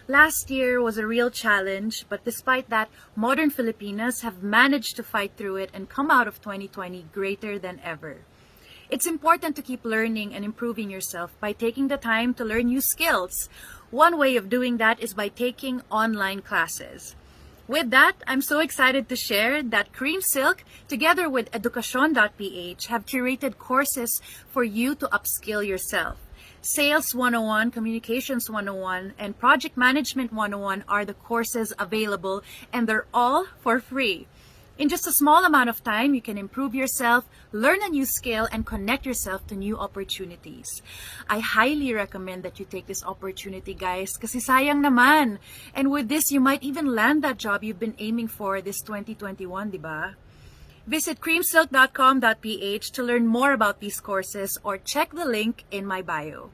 Last year was a real challenge, but despite that, modern Filipinas have managed to fight through it and come out of 2020 greater than ever. It's important to keep learning and improving yourself by taking the time to learn new skills. One way of doing that is by taking online classes. With that, I'm so excited to share that Cream Silk, together with Educacion.ph, have curated courses for you to upskill yourself. Sales 101, Communications 101, and Project Management 101 are the courses available, and they're all for free. In just a small amount of time, you can improve yourself, learn a new skill, and connect yourself to new opportunities. I highly recommend that you take this opportunity, guys, kasi sayang naman. And with this, you might even land that job you've been aiming for this 2021, di ba? Visit creamsilk.com.ph to learn more about these courses or check the link in my bio.